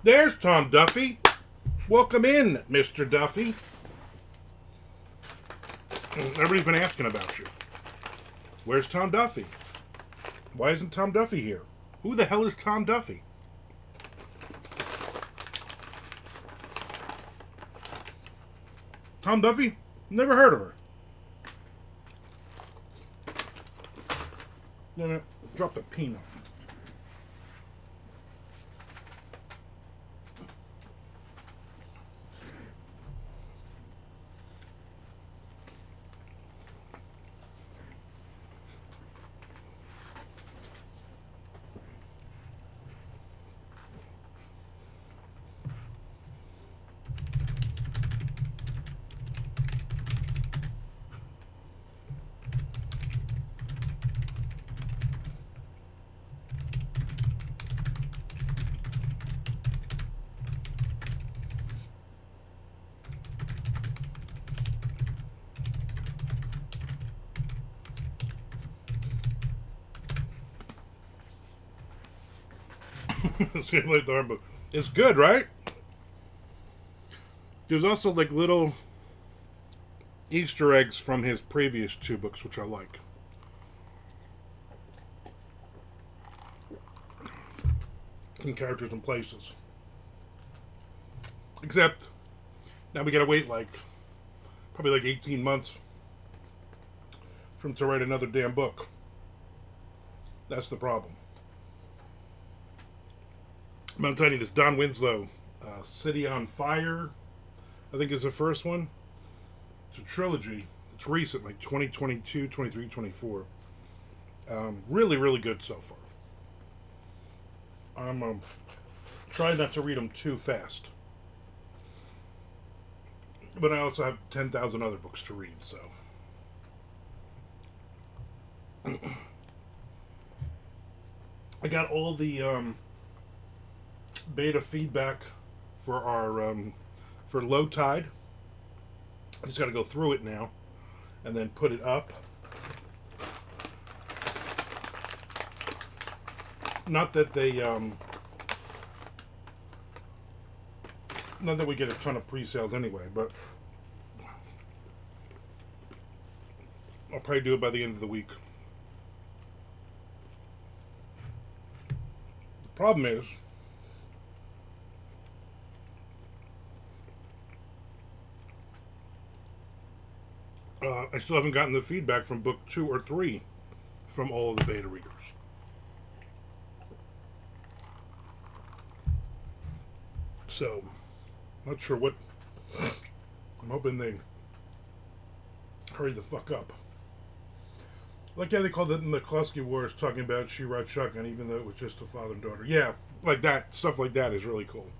There's Tom Duffy. Welcome in, Mr. Duffy. Everybody's been asking about you. Where's Tom Duffy? Why isn't Tom Duffy here? Who the hell is Tom Duffy? Tom Duffy? Never heard of her. No, drop the peanut. It's good, right? There's also like little Easter eggs from his previous two books, which I like. And characters and places. Except now we gotta wait like probably like 18 months for him to write another damn book. That's the problem. I'm telling you, this Don Winslow, City on Fire, I think is the first one. It's a trilogy. It's recent, like 2022, 23, 24. Really, really good so far. I'm trying not to read them too fast. But I also have 10,000 other books to read, so. I got all the beta feedback for our for Low Tide. I just got to go through it now and then put it up. Not that they not that we get a ton of pre-sales anyway, but I'll probably do it by the end of the week. The problem is I still haven't gotten the feedback from book 2 or 3 from all of the beta readers. So, not sure what. I'm hoping they hurry the fuck up. Like how they called it in the McCluskey Wars, talking about She Ride Shotgun, even though it was just a father and daughter. Yeah, like that. Stuff like that is really cool.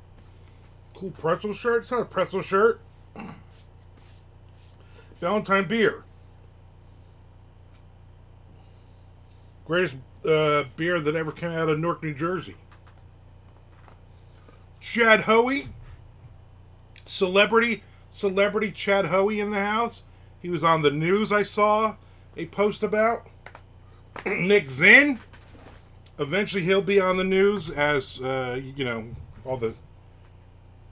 Cool pretzel shirt? It's not a pretzel shirt. Valentine beer. Greatest beer that ever came out of Newark, New Jersey. Chad Hoey. Celebrity Chad Hoey in the house. He was on the news, I saw a post about. Nick Zinn. Eventually he'll be on the news as, all the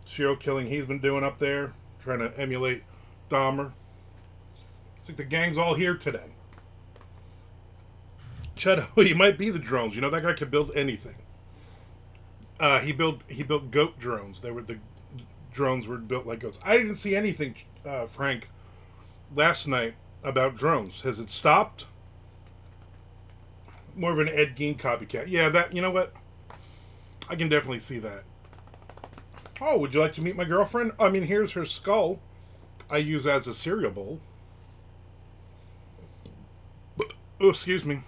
serial killing he's been doing up there. Trying to emulate Dahmer. I think the gang's all here today. Chad Hoey might be the drones. You know, that guy could build anything. He built goat drones. The drones were built like goats. I didn't see anything, Frank, last night about drones. Has it stopped? More of an Ed Gein copycat. Yeah, that, you know what? I can definitely see that. Oh, would you like to meet my girlfriend? I mean, here's her skull. I use as a cereal bowl. Oh, excuse me.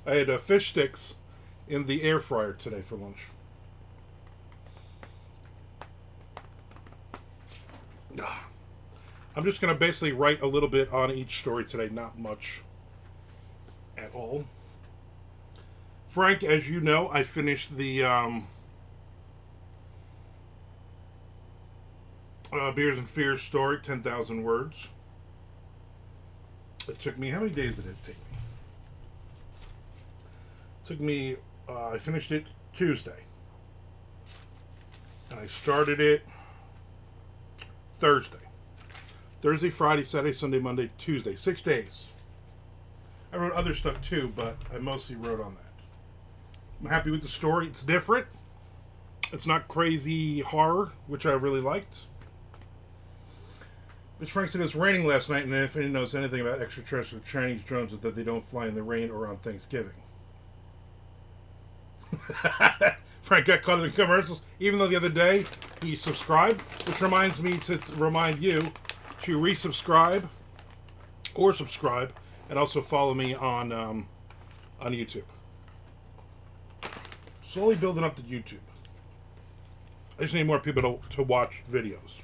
I had fish sticks in the air fryer today for lunch. I'm just going to basically write a little bit on each story today, not much at all. Frank, as you know, I finished the Beers and Fears story, 10,000 words. It took me, how many days did it take me? It took me, I finished it Tuesday. And I started it Thursday. Thursday, Friday, Saturday, Sunday, Monday, Tuesday. 6 days. I wrote other stuff too, but I mostly wrote on that. I'm happy with the story. It's different. It's not crazy horror, which I really liked. Mitch Frank said it was raining last night, and if anyone knows anything about extraterrestrial Chinese drones, it's that they don't fly in the rain or on Thanksgiving. Frank got caught in commercials, even though the other day he subscribed, which reminds me to remind you to resubscribe or subscribe, and also follow me on YouTube. Slowly building up to YouTube. I just need more people to watch videos.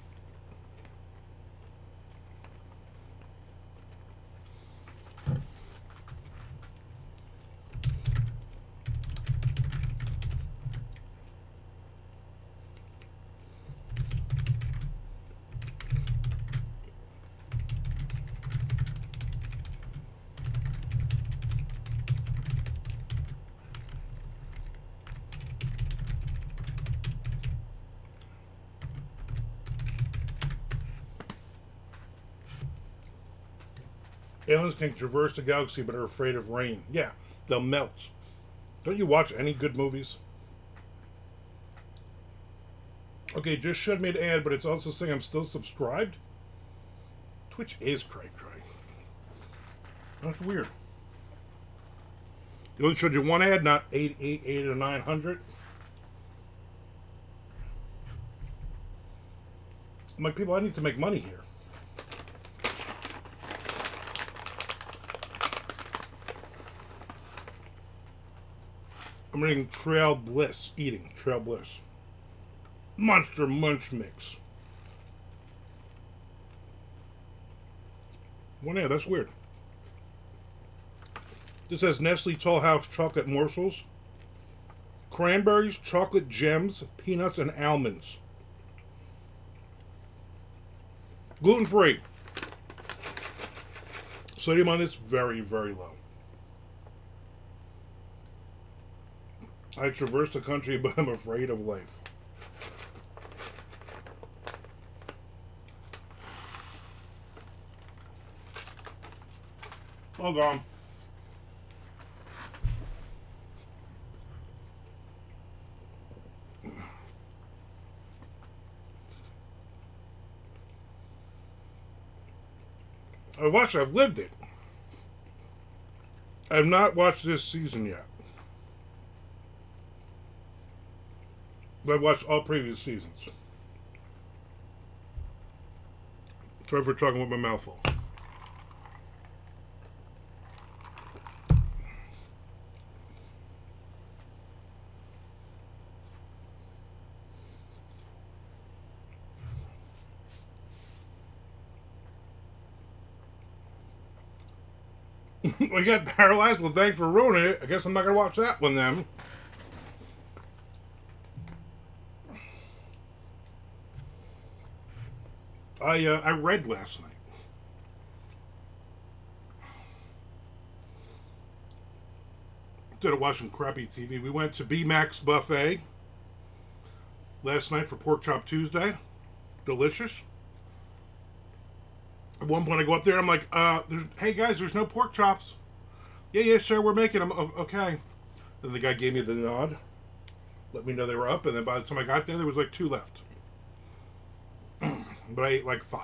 Aliens can traverse the galaxy but are afraid of rain. Yeah, they'll melt. Don't you watch any good movies? Okay, just showed me an ad, but it's also saying I'm still subscribed? Twitch is cray. That's weird. It only showed you one ad, not 888 or 900. I'm like, people, I need to make money here. I'm reading Trail Bliss. Monster Munch Mix. Well, yeah, that's weird. This has Nestle Toll House chocolate morsels, cranberries, chocolate gems, peanuts, and almonds. Gluten-free. Sodium on this, very, very low. I traverse the country, but I'm afraid of life. All gone. I've lived it. I have not watched this season yet. But I've watched all previous seasons. Sorry for talking with my mouth full. Well, you got paralyzed? Well, thanks for ruining it. I guess I'm not going to watch that one then. I read last night. Instead of watching crappy TV, we went to B-Max Buffet last night for Pork Chop Tuesday. Delicious. At one point I go up there, I'm like, hey guys, there's no pork chops. Yeah, sure, we're making them. Okay. Then the guy gave me the nod, let me know they were up, and then by the time I got there was like 2 left. But I ate like 5.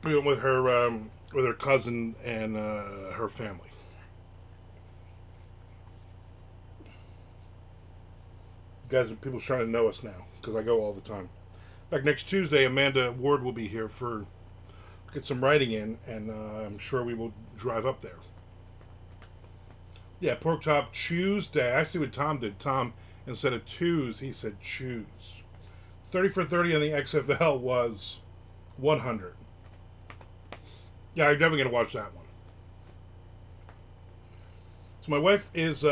We went with her cousin and her family. Guys, people trying to know us now because I go all the time. In fact, next Tuesday, Amanda Ward will be here to get some writing in, and I'm sure we will drive up there. Yeah, Pork Chop Tuesday. I see what Tom did. Tom, instead of twos, he said choose. 30 for 30 on the XFL was 100. Yeah, I'm definitely going to watch that one. So my wife is...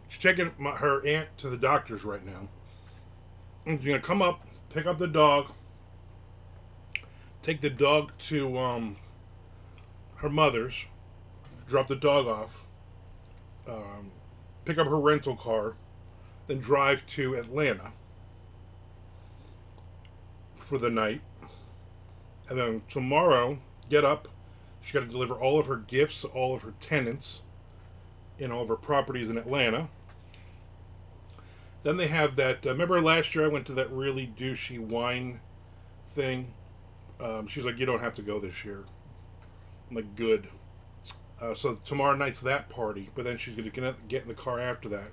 she's taking her aunt to the doctor's right now. And she's going to come up, pick up the dog, take the dog to her mother's, drop the dog off, um, pick up her rental car, then drive to Atlanta for the night, and then tomorrow get up. She got to deliver all of her gifts, all of her tenants, in all of her properties in Atlanta. Then they have that. Remember last year I went to that really douchey wine thing. She's like, you don't have to go this year. I'm like, good. So tomorrow night's that party, but then she's going to get in the car after that.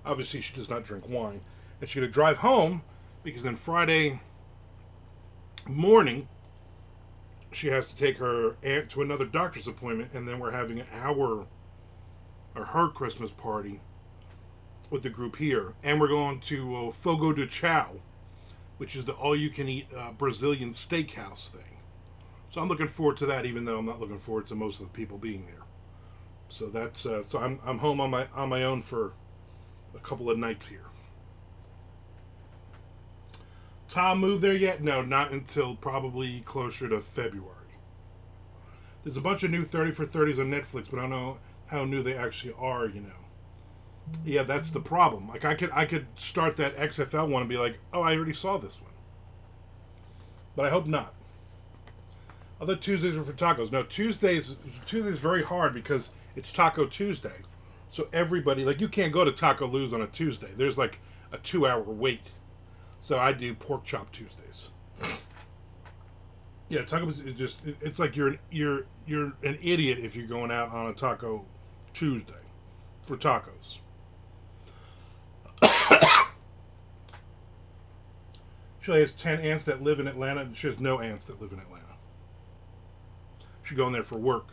Obviously, she does not drink wine. And she's going to drive home because then Friday morning, she has to take her aunt to another doctor's appointment, and then we're having her Christmas party with the group here. And we're going to Fogo de Chao, which is the all-you-can-eat Brazilian steakhouse thing. So I'm looking forward to that, even though I'm not looking forward to most of the people being there. So that's so I'm home on my own for a couple of nights here. Tom moved there yet? No, not until probably closer to February. There's a bunch of new 30 for 30s on Netflix, but I don't know how new they actually are, you know. Yeah, that's the problem. Like I could start that XFL one and be like, oh, I already saw this one. But I hope not. Other Tuesdays are for tacos. No, Tuesday's very hard because it's Taco Tuesday. So everybody, like, you can't go to Taco Lou's on a Tuesday. There's like a 2-hour wait. So I do pork chop Tuesdays. Yeah, Taco is just, it's like you're an idiot if you're going out on a Taco Tuesday for tacos. She has 10 aunts that live in Atlanta, and she has no aunts that live in Atlanta. She's going there for work.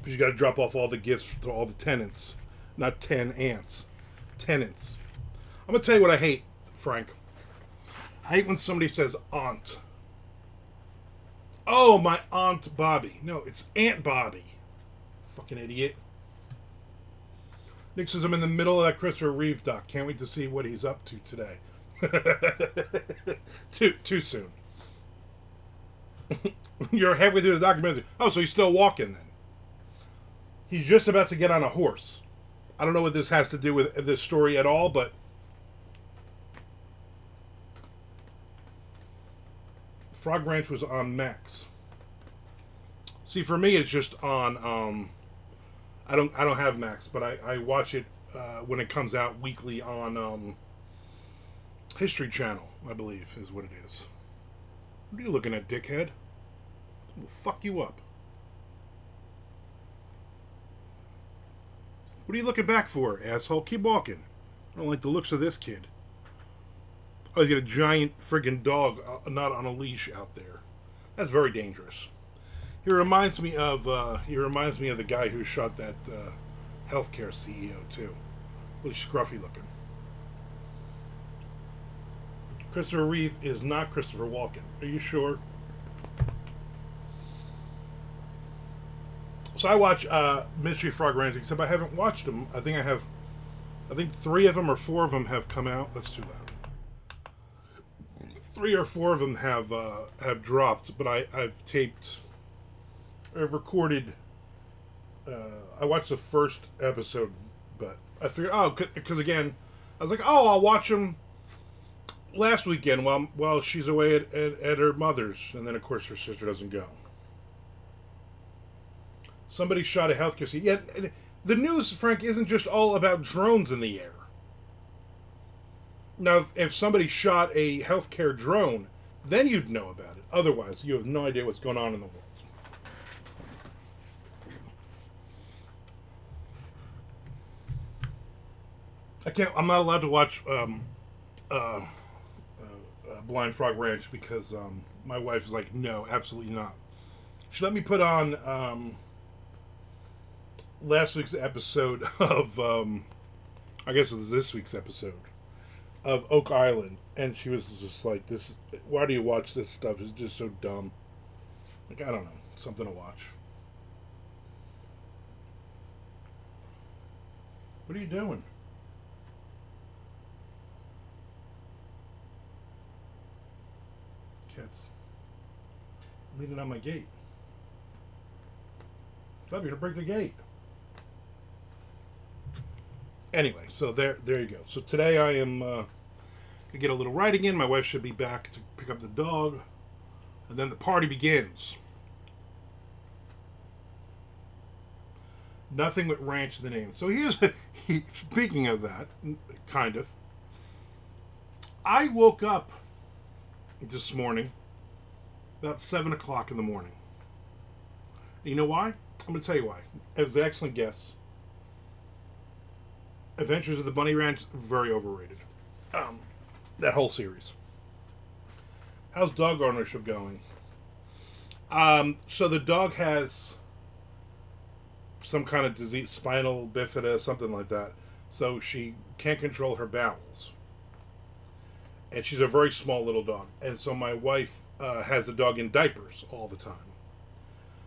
But you got to drop off all the gifts to all the tenants. Not 10 aunts. Tenants. I'm going to tell you what I hate, Frank. I hate when somebody says aunt. Oh, my Aunt Bobby. No, it's Aunt Bobby. Fucking idiot. Nick says I'm in the middle of that Christopher Reeve doc. Can't wait to see what he's up to today. Too soon. You're halfway through the documentary. Oh, so he's still walking then. He's just about to get on a horse. I don't know what this has to do with this story at all, but Frog Ranch was on Max. See, for me, it's just on. I don't have Max, but I watch it when it comes out weekly on History Channel, I believe, is what it is. What are you looking at, dickhead? We'll fuck you up. What are you looking back for, asshole? Keep walking. I don't like the looks of this kid. Oh, he's got a giant friggin' dog not on a leash out there. That's very dangerous. He reminds me of the guy who shot that healthcare CEO too. Really scruffy looking. Christopher Reeve is not Christopher Walken. Are you sure? So I watch Mystery Frog Ranch, except I haven't watched them. I think 3 of them or 4 of them have come out. That's too loud. 3 or 4 of them have dropped, but I've recorded. I watched the first episode, but I figured, because again, I was like, I'll watch them last weekend while she's away at her mother's, and then of course her sister doesn't go. Somebody shot a healthcare scene. Yeah, the news, Frank, isn't just all about drones in the air. Now, if somebody shot a healthcare drone, then you'd know about it. Otherwise, you have no idea what's going on in the world. I'm not allowed to watch Blind Frog Ranch because my wife is like, no, absolutely not. She let me put on last week's episode of, I guess it was this week's episode of Oak Island, and she was just like, "This, why do you watch this stuff? It's just so dumb." Like, I don't know, something to watch. What are you doing? Cats. leaning on my gate. Stop, you're gonna break the gate. Anyway, so there you go. So today I am gonna get a little writing in. My wife should be back to pick up the dog, and then the party begins. Nothing with ranch in the name. So here's speaking of that, kind of. I woke up this morning about 7 o'clock in the morning. You know why? I'm going to tell you why. It was an excellent guess. Adventures of the Bunny Ranch, very overrated. That whole series. How's dog ownership going? So the dog has some kind of disease, spinal bifida, something like that. So she can't control her bowels. And she's a very small little dog. And so my wife has the dog in diapers all the time.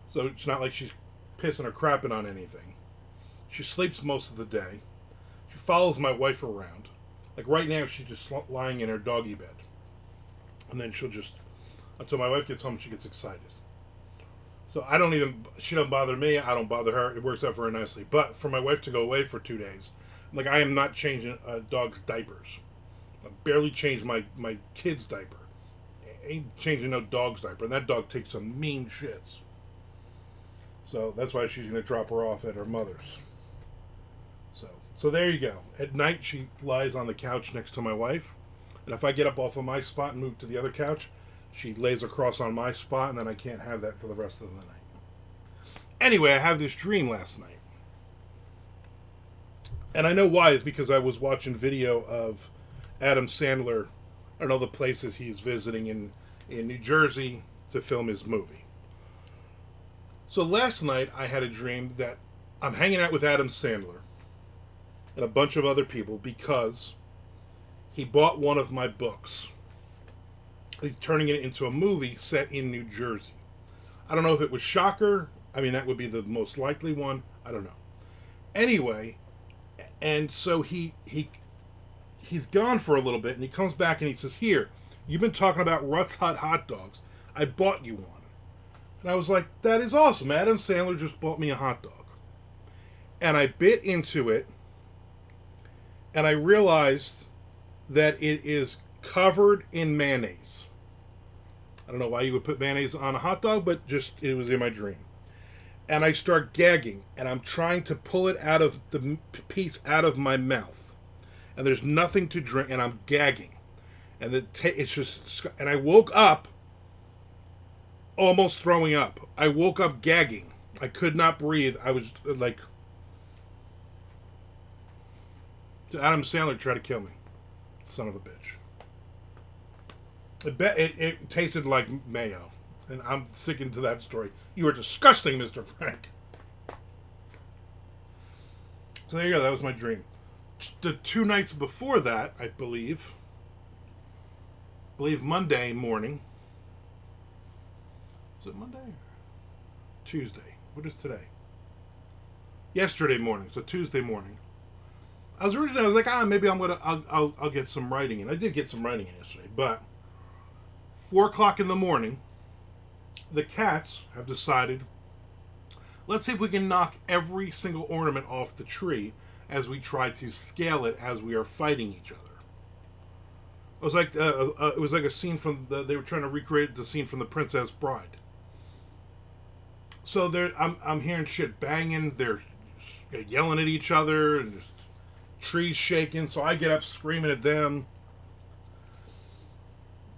So it's not like she's pissing or crapping on anything. She sleeps most of the day. She follows my wife around. Like right now, she's just lying in her doggy bed. And then she'll just, until my wife gets home, she gets excited. So she doesn't bother me, I don't bother her. It works out very nicely. But for my wife to go away for 2 days, like I am not changing a dog's diapers. I barely changed my kid's diaper. I ain't changing no dog's diaper. And that dog takes some mean shits. So that's why she's going to drop her off at her mother's. So there you go. At night, she lies on the couch next to my wife. And if I get up off of my spot and move to the other couch, she lays across on my spot, and then I can't have that for the rest of the night. Anyway, I have this dream last night. And I know why. It's because I was watching video of Adam Sandler and all the places he's visiting in New Jersey to film his movie. So last night, I had a dream that I'm hanging out with Adam Sandler and a bunch of other people because he bought one of my books. He's turning it into a movie set in New Jersey. I don't know if it was Shocker. I mean, that would be the most likely one. I don't know. Anyway, and so he's gone for a little bit, and he comes back and he says, "Here, you've been talking about Rutt's hot dogs. I bought you one." And I was like, "That is awesome. Adam Sandler just bought me a hot dog." And I bit into it, and I realized that it is covered in mayonnaise. I don't know why you would put mayonnaise on a hot dog, but just it was in my dream. And I start gagging, and I'm trying to pull it out of the piece out of my mouth. And there's nothing to drink, and I'm gagging. And it's just, and I woke up almost throwing up. I woke up gagging. I could not breathe. I was like, Adam Sandler tried to kill me. Son of a bitch. It tasted like mayo. And I'm sticking to that story. You are disgusting, Mr. Frank. So there you go. That was my dream. The 2 nights before that, I believe Monday morning. Was it Monday? Tuesday. What is today? Yesterday morning. So Tuesday morning. I was like, maybe I'll get some writing in. I did get some writing in yesterday, but 4 o'clock in the morning, the cats have decided, let's see if we can knock every single ornament off the tree as we try to scale it as we are fighting each other. It was like a scene from they were trying to recreate the scene from The Princess Bride. So I'm hearing shit banging. They're yelling at each other and just trees shaking. So I get up screaming at them.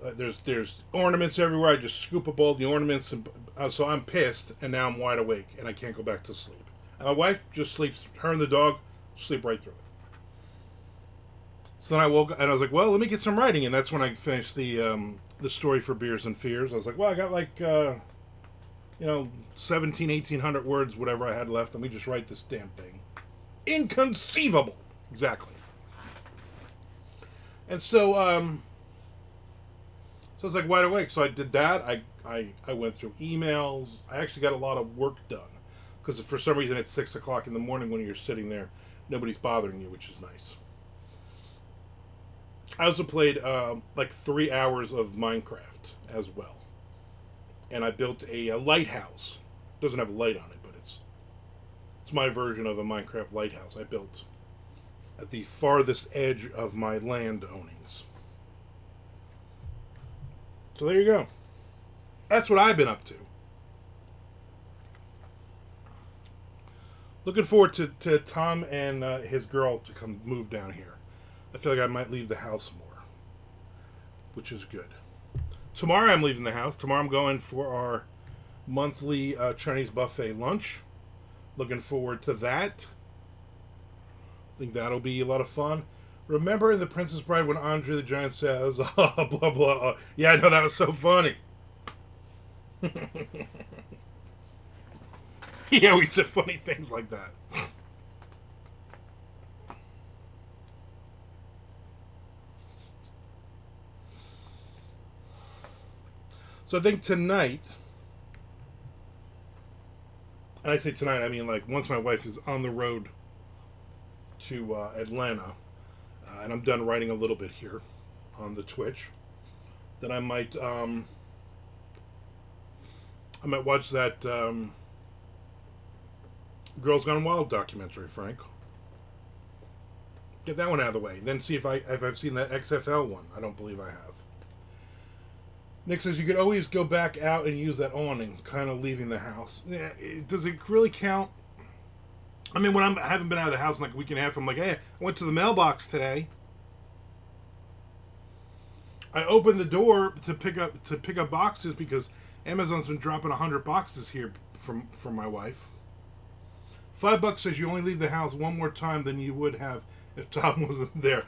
There's ornaments everywhere. I just scoop up all the ornaments, and so I'm pissed. And now I'm wide awake, and I can't go back to sleep. And my wife just sleeps. Her and the dog sleep right through it. So then I woke up, and I was like, well, let me get some writing. And that's when I finished the story for Beers and Fears. I was like, well, I got like 1,1800 words, whatever I had left. Let me just write this damn thing. Inconceivable. Exactly. And so I was like wide awake. So I did that. I went through emails. I actually got a lot of work done. Because for some reason it's 6 o'clock in the morning when you're sitting there. Nobody's bothering you, which is nice. I also played like 3 hours of Minecraft as well. and I built a lighthouse. Doesn't have a light on it, but it's my version of a Minecraft lighthouse I built at the farthest edge of my land ownings. So there you go. That's what I've been up to. Looking forward to Tom and his girl to come move down here. I feel like I might leave the house more, which is good. Tomorrow I'm leaving the house. Tomorrow I'm going for our monthly Chinese buffet lunch. Looking forward to that. I think that'll be a lot of fun. Remember in The Princess Bride when Andre the Giant says, blah, blah, blah. Yeah, I know, that was so funny. He always said funny things like that. So I think tonight, and I say tonight, I mean like once my wife is on the road to Atlanta, and I'm done writing a little bit here on the Twitch, then I might watch that Girls Gone Wild documentary, Frank. Get that one out of the way. Then see if I've seen that XFL one. I don't believe I have. Nick says you could always go back out and use that awning, kind of leaving the house. Yeah, does it really count? I mean, when I haven't been out of the house in like a week and a half, I'm like, hey, I went to the mailbox today. I opened the door to pick up boxes because Amazon's been dropping 100 boxes here from my wife. $5 says you only leave the house one more time than you would have if Tom wasn't there.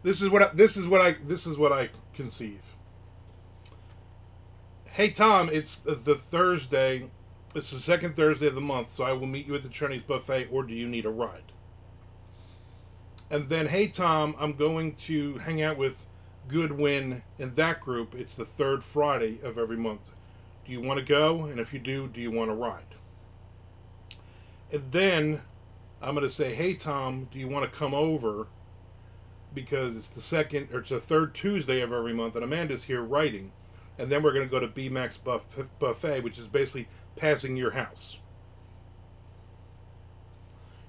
This is what I conceive. Hey Tom, it's the Thursday. It's the second Thursday of the month, so I will meet you at the Chinese buffet, or do you need a ride? And then, hey Tom, I'm going to hang out with Goodwin in that group. It's the third Friday of every month. Do you want to go? And if you do you want a ride? And then I'm going to say, hey Tom, do you want to come over? Because it's the third Tuesday of every month, and Amanda's here writing. And then we're going to go to B-Max Buffet, which is basically passing your house.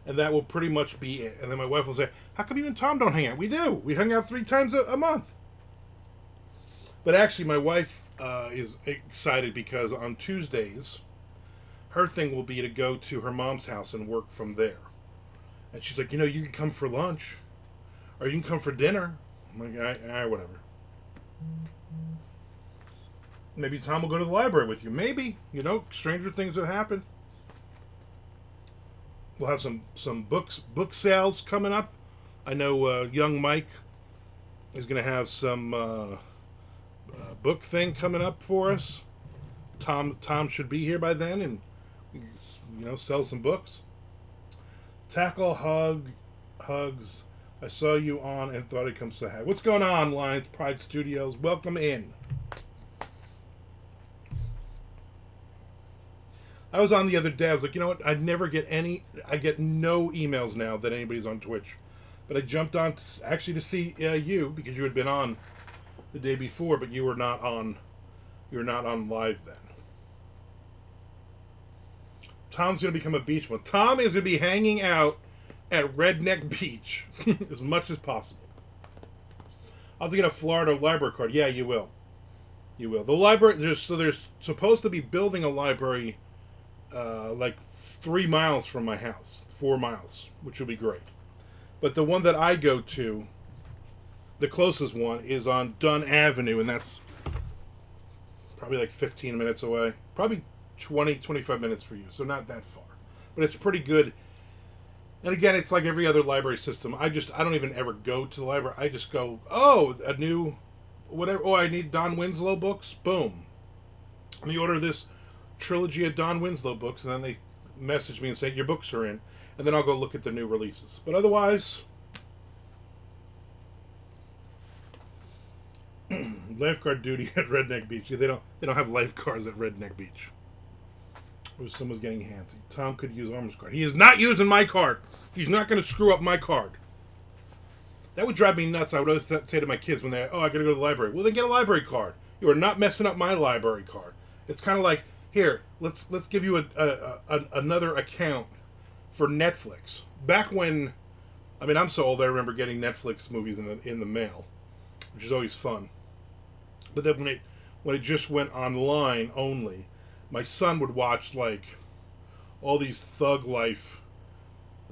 And that will pretty much be it. And then my wife will say, how come you and Tom don't hang out? We do. We hang out 3 times a month. But actually, my wife is excited because on Tuesdays, her thing will be to go to her mom's house and work from there. And she's like, you can come for lunch. Or you can come for dinner. I'm like, all right, whatever. Maybe Tom will go to the library with you. Maybe. Stranger things have happened. We'll have some book sales coming up. I know young Mike is going to have some book thing coming up for us. Tom should be here by then and sell some books. Tackle hugs. I saw you on and thought I'd come say hi. What's going on, Lions Pride Studios? Welcome in. I was on the other day. I was like, you know what? I get no emails now that anybody's on Twitch. But I jumped on to see you because you had been on the day before, but you were not on. You were not on live then. Tom's going to become a beach bum. Tom is going to be hanging out at Redneck Beach as much as possible. I'll have to get a Florida library card. Yeah, you will. You will. The library. There's supposed to be building a library. Like 3 miles from my house, 4 miles, which will be great. But the one that I go to, the closest one, is on Dunn Avenue, and that's probably like 15 minutes away. Probably 25 minutes for you, so not that far. But it's pretty good. And again, it's like every other library system. I don't even ever go to the library. I just go, a new, whatever. Oh, I need Don Winslow books. Boom. Let me order this trilogy of Don Winslow books, and then they message me and say your books are in, and then I'll go look at the new releases. But otherwise, lifeguard duty at Redneck Beach. Yeah, they don't have lifeguards at Redneck Beach. Or someone's getting handsy. Tom could use Armand's card. He is not using my card. He's not going to screw up my card. That would drive me nuts. I would always say to my kids when I gotta go to the library. Well, then get a library card. You are not messing up my library card. It's kind of like, here, let's give you another account for Netflix. Back when, I mean, I'm so old. I remember getting Netflix movies in the mail, which is always fun. But then when it just went online only, my son would watch like all these thug life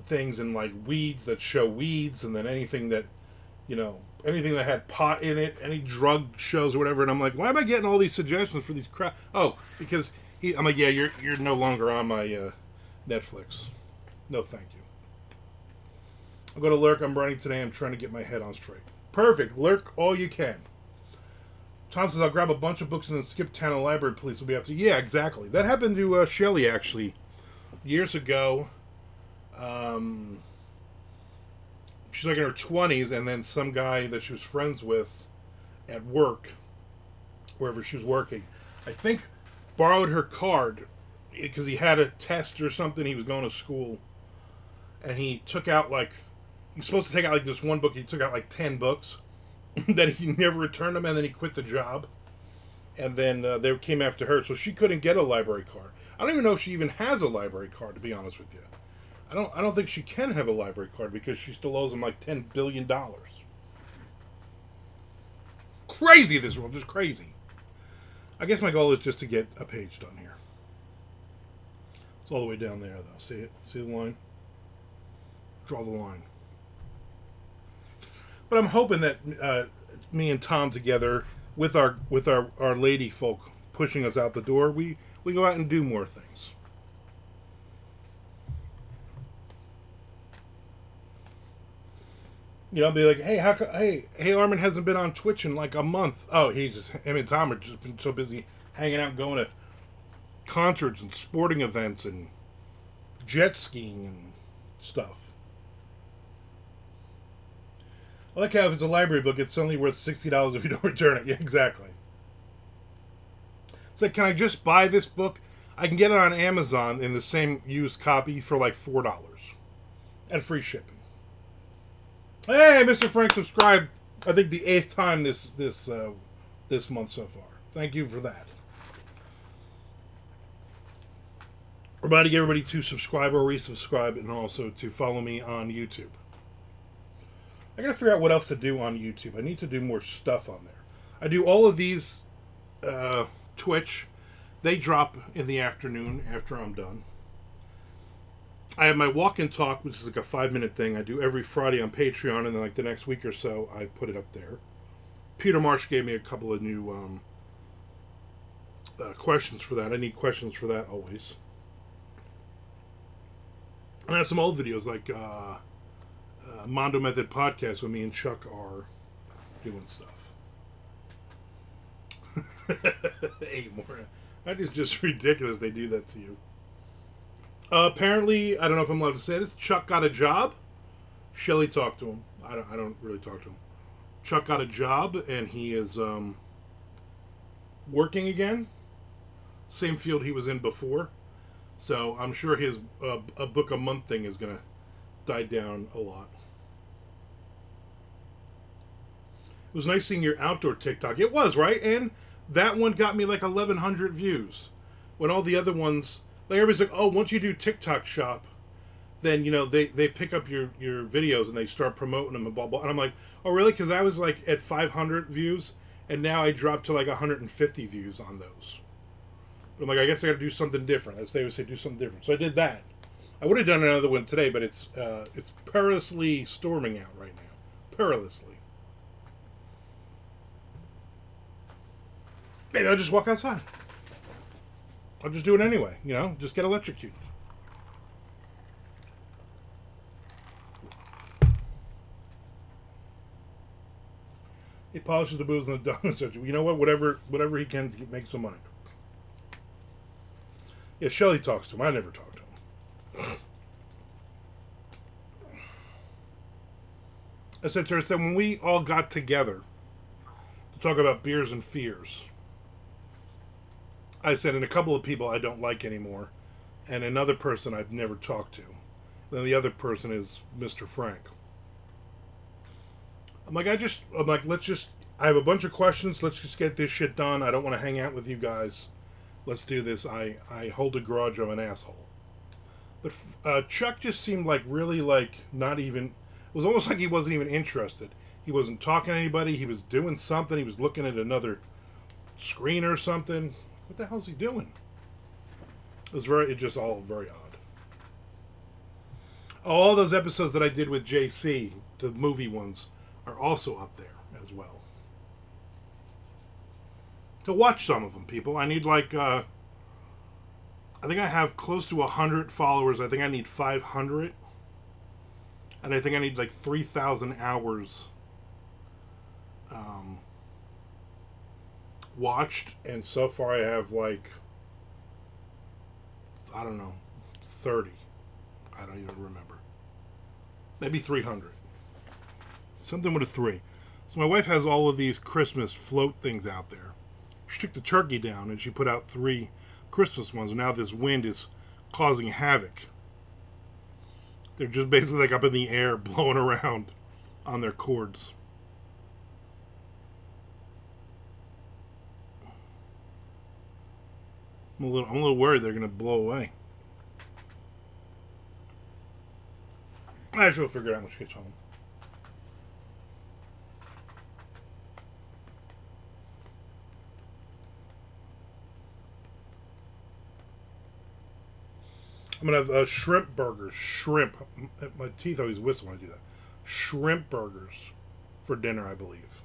things and like weeds that show weeds, and then anything that, anything that had pot in it, any drug shows or whatever. And I'm like, why am I getting all these suggestions for these crap? Oh, because I'm like, yeah, you're no longer on my Netflix. No, thank you. I'll go to Lurk. I'm running today. I'm trying to get my head on straight. Perfect. Lurk all you can. Tom says, I'll grab a bunch of books and then skip town and library. Police will be after. Yeah, exactly. That happened to Shelley, actually, years ago. She's like in her 20s, and then some guy that she was friends with at work, wherever she was working, I think borrowed her card because he had a test or something. He was going to school, and he took out like, he's supposed to take out like this one book. He took out like 10 books. Then he never returned them, and then he quit the job. And then they came after her, so she couldn't get a library card. I don't even know if she even has a library card, to be honest with you. I don't think she can have a library card because she still owes him like $10 billion. Crazy, this world, just crazy. I guess my goal is just to get a page done here. It's all the way down there, though. See it? See the line? Draw the line. But I'm hoping that me and Tom together, with our lady folk pushing us out the door, we go out and do more things. Be like, hey, hey, Armand hasn't been on Twitch in like a month. Oh, him and Tom are just been so busy hanging out, going to concerts and sporting events and jet skiing and stuff. I like how if it's a library book, it's only worth $60 if you don't return it. Yeah, exactly. It's like, can I just buy this book? I can get it on Amazon in the same used copy for like $4 and free shipping. Hey, Mr. Frank subscribed, I think the 8th time this month so far. Thank you for that. Reminding everybody to subscribe or resubscribe, and also to follow me on YouTube. I gotta figure out what else to do on YouTube. I need to do more stuff on there. I do all of these Twitch. They drop in the afternoon after I'm done. I have my walk and talk, which is like a 5-minute thing I do every Friday on Patreon, and then like the next week or so I put it up there. Peter Marsh gave me a couple of new questions for that. I need questions for that always. And I have some old videos like Mondo Method Podcast when me and Chuck are doing stuff. 8 more. That is just ridiculous they do that to you. Apparently, I don't know if I'm allowed to say this, Chuck got a job. Shelley talked to him. I don't really talk to him. Chuck got a job, and he is working again. Same field he was in before. So I'm sure his a book a month thing is going to die down a lot. It was nice seeing your outdoor TikTok. It was, right? And that one got me like 1,100 views. When all the other ones... Like everybody's like, oh, once you do TikTok shop, then, they pick up your videos and they start promoting them and blah, blah. And I'm like, oh, really? Because I was like at 500 views, and now I dropped to like 150 views on those. But I'm like, I guess I got to do something different. As they would say, do something different. So I did that. I would have done another one today, but it's perilously storming out right now. Perilously. Maybe I'll just walk outside. I'll just do it anyway, just get electrocuted. He polishes the booze and the donuts. You know what? Whatever he can to make some money. Yeah, Shelley talks to him. I never talk to him. I said to her, when we all got together to talk about beers and fears, I said, and a couple of people I don't like anymore, and another person I've never talked to. Then the other person is Mr. Frank. I'm like, I have a bunch of questions. Let's just get this shit done. I don't want to hang out with you guys. let's do this. I hold a grudge. I'm an asshole. But Chuck just seemed like really like not even. It was almost like he wasn't even interested. He wasn't talking to anybody. He was doing something. He was looking at another screen or something. What the hell's he doing? It just all very odd. All those episodes that I did with JC, the movie ones, are also up there as well. To watch some of them, people. I need like, I think I have close to 100 followers. I think I need 500. And I think I need like 3,000 hours watched. And so far I have like, I don't know, 30. I don't even remember. Maybe 300. Something with a 3. So my wife has all of these Christmas float things out there. She took the turkey down and she put out 3 Christmas ones. Now this wind is causing havoc. They're just basically like up in the air, blowing around on their cords. I'm a little worried they're going to blow away. I should figure it out when she gets home. I'm going to have shrimp burgers. Shrimp. My teeth always whistle when I do that. Shrimp burgers for dinner, I believe.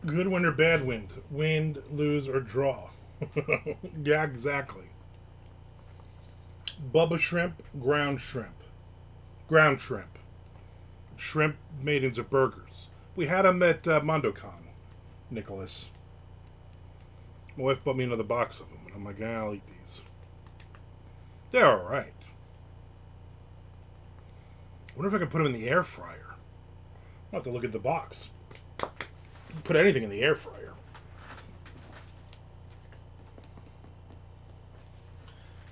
Good wind or bad wind? Win, lose, or draw? Yeah, exactly. Bubba shrimp, ground shrimp. Ground shrimp. Shrimp made into burgers. We had them at MondoCon, Nicholas. My wife bought me another box of them, and I'm like, I'll eat these. They're alright. I wonder if I can put them in the air fryer. I'll have to look at the box. Put anything in the air fryer.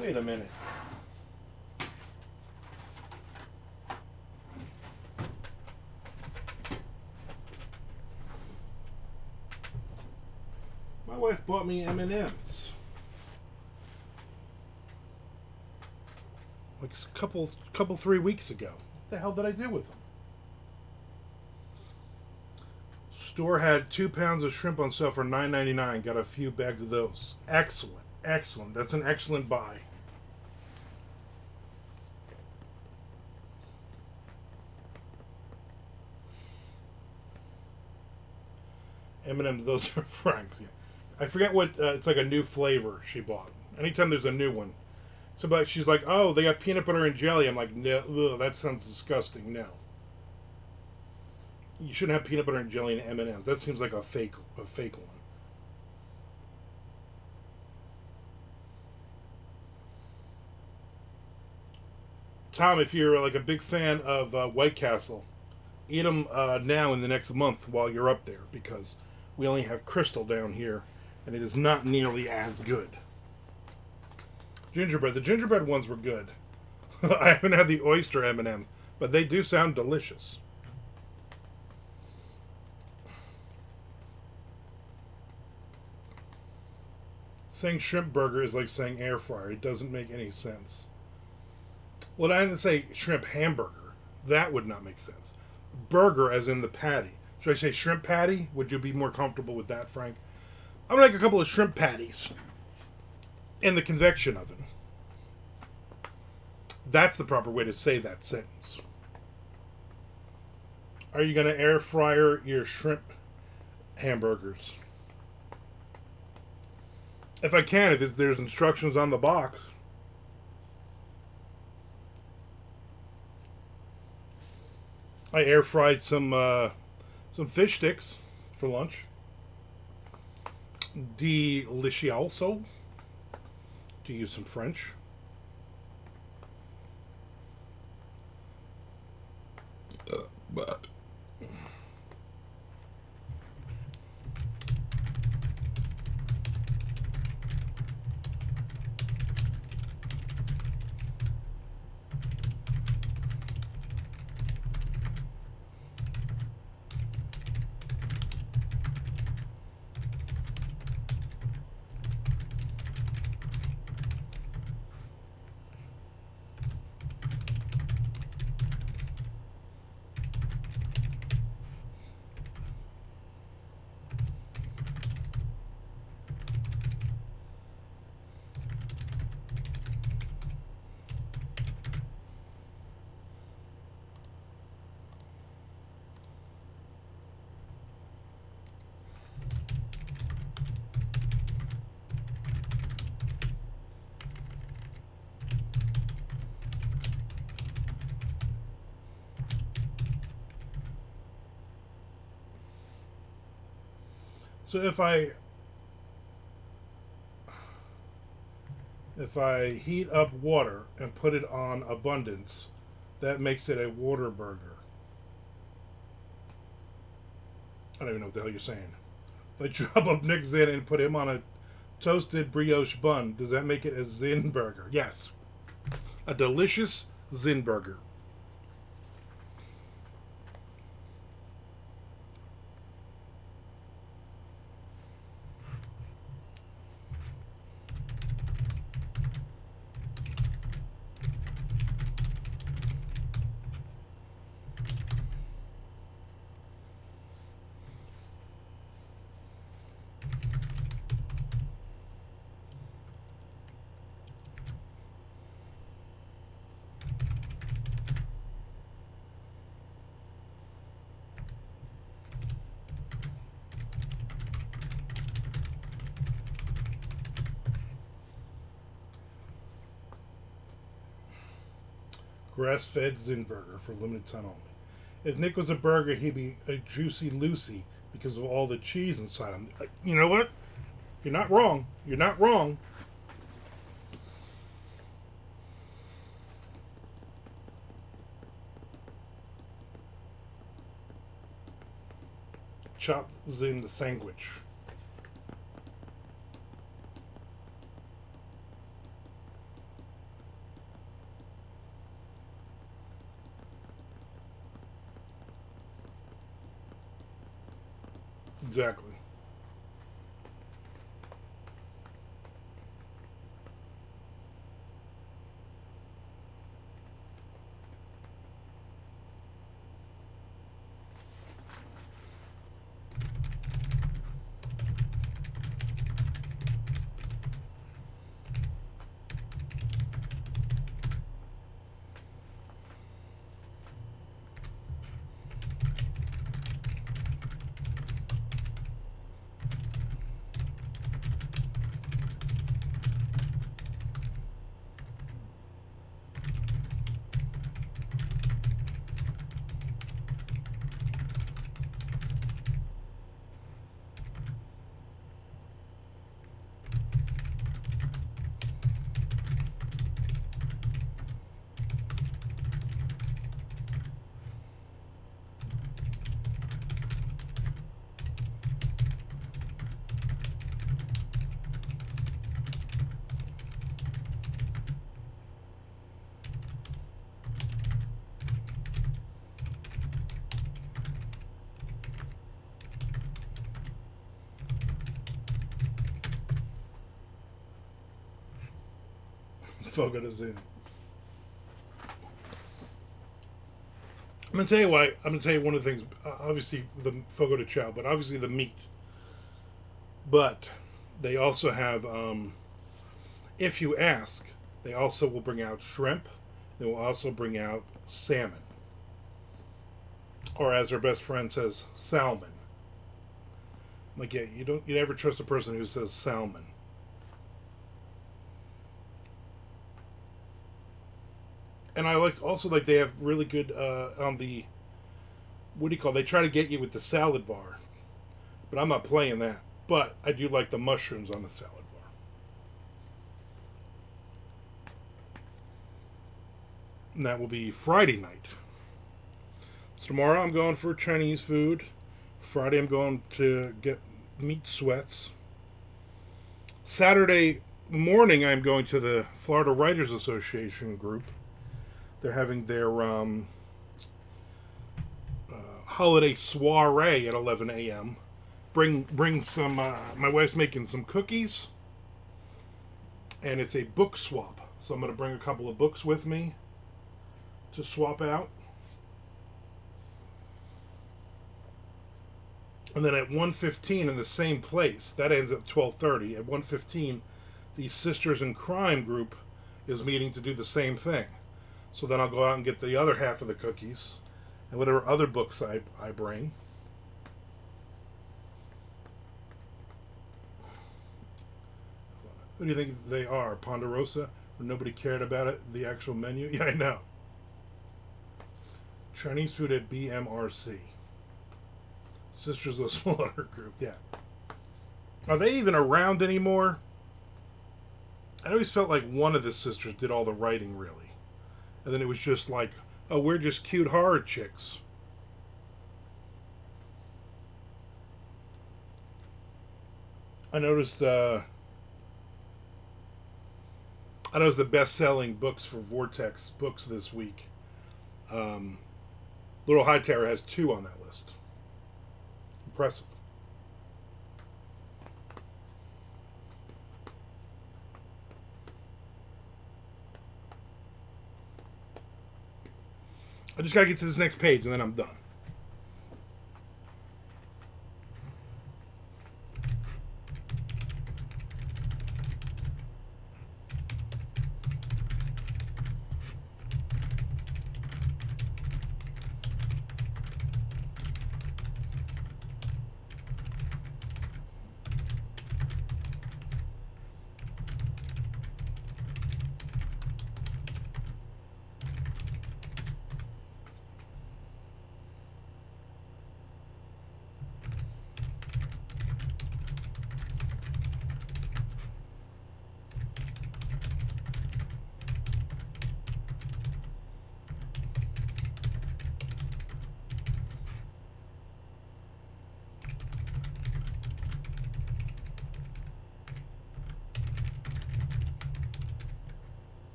Wait a minute. My wife bought me M&Ms. Like a couple 3 weeks ago. What the hell did I do with them? Store had 2 pounds of shrimp on sale for $9.99. Got a few bags of those. Excellent. Excellent. That's an excellent buy. M&M's, those are Frank's. Yeah. I forget what, it's like a new flavor she bought. Anytime there's a new one. So she's like, oh, they got peanut butter and jelly. I'm like, no, ugh, that sounds disgusting. No. You shouldn't have peanut butter and jelly in M&M's. That seems like a fake one. Tom, if you're like a big fan of White Castle, eat them now in the next month while you're up there, because we only have Crystal down here, and it is not nearly as good. Gingerbread. The gingerbread ones were good. I haven't had the oyster M&Ms, but they do sound delicious. Saying shrimp burger is like saying air fryer. It doesn't make any sense. Well, I didn't say shrimp hamburger. That would not make sense. Burger as in the patty. Should I say shrimp patty? Would you be more comfortable with that, Frank? I'm going to make a couple of shrimp patties in the convection oven. That's the proper way to say that sentence. Are you going to air fryer your shrimp hamburgers? If I can, if there's instructions on the box. I air fried some fish sticks for lunch. Delicioso, to use some French. But so if I heat up water and put it on abundance, that makes it a water burger. I don't even know what the hell you're saying. If I chop up Nick Zinn and put him on a toasted brioche bun, does that make it a Zinn burger? Yes. A delicious Zinn burger. Grass-fed Zinn burger for limited time only. If Nick was a burger, he'd be a Juicy Lucy because of all the cheese inside him. You know what? You're not wrong. You're not wrong. Chopped Zinn sandwich. Exactly. Fogo de Zin. I'm gonna tell you why. I'm gonna tell you one of the things. Obviously, the Fogo de Chao, but obviously the meat. But they also have, if you ask, they also will bring out shrimp. They will also bring out salmon, or as our best friend says, salmon. Like, yeah, you never trust a person who says salmon. And I liked also, like, they have really good on the, what do you call it? They try to get you with the salad bar, but I'm not playing that. But I do like the mushrooms on the salad bar. And that will be Friday night. So tomorrow I'm going for Chinese food. Friday I'm going to get meat sweats. Saturday morning I'm going to the Florida Writers Association group. They're having their holiday soiree at 11 a.m. Bring some. My wife's making some cookies, and it's a book swap. So I'm going to bring a couple of books with me to swap out. And then at 1:15 in the same place, that ends at 12:30. At 1:15, the Sisters in Crime group is meeting to do the same thing. So then I'll go out and get the other half of the cookies and whatever other books I bring. What do you think they are? Ponderosa? Where nobody cared about it? The actual menu? Yeah, I know. Chinese food at BMRC. Sisters of Slaughter group, yeah. Are they even around anymore? I always felt like one of the sisters did all the writing, really. And then it was just like, oh, we're just cute horror chicks. I noticed the best-selling books for Vortex books this week. Little Hightower has 2 on that list. Impressive. I just gotta get to this next page and then I'm done.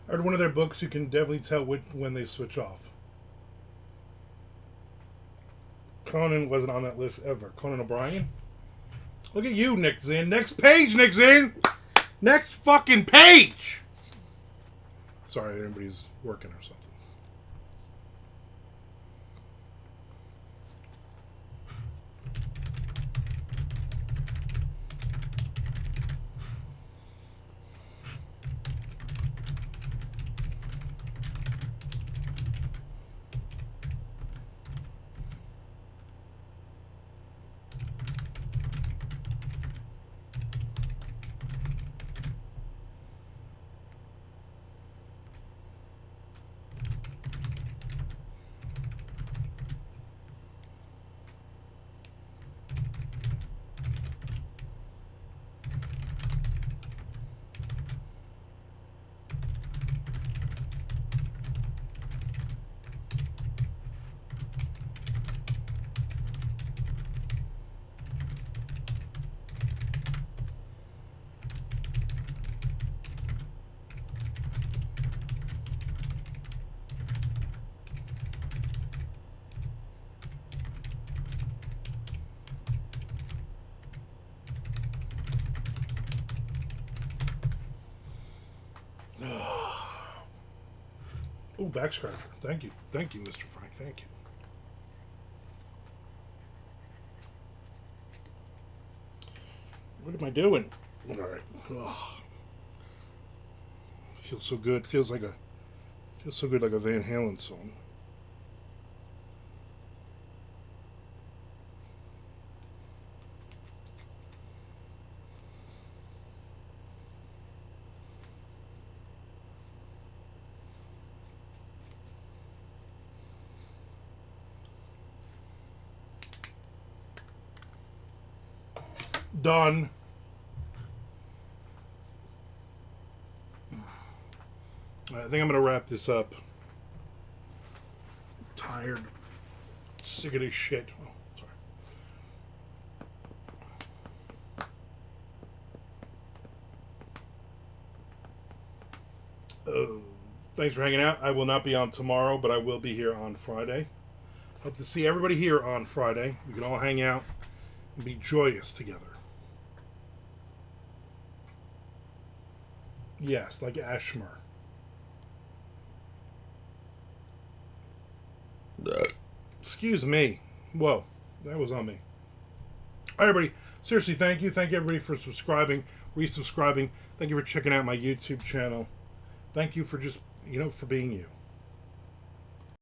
I read one of their books, you can definitely tell when they switch off. Conan wasn't on that list ever. Conan O'Brien? Look at you, Nick Zinn. Next page, Nick Zinn! Next fucking page! Sorry, everybody's working or something. Oh, back scratcher. Thank you. Thank you, Mr. Frank. Thank you. What am I doing? All right. Feels so good. Feels so good like a Van Halen song. Done. I think I'm going to wrap this up. I'm tired. Sick of this shit. Oh, sorry. Oh, thanks for hanging out. I will not be on tomorrow, but I will be here on Friday. Hope to see everybody here on Friday. We can all hang out and be joyous together. Yes, like Ashmore. Excuse me. Whoa, that was on me. All right, everybody. Seriously, thank you. Thank you, everybody, for subscribing, resubscribing. Thank you for checking out my YouTube channel. Thank you for just, for being you.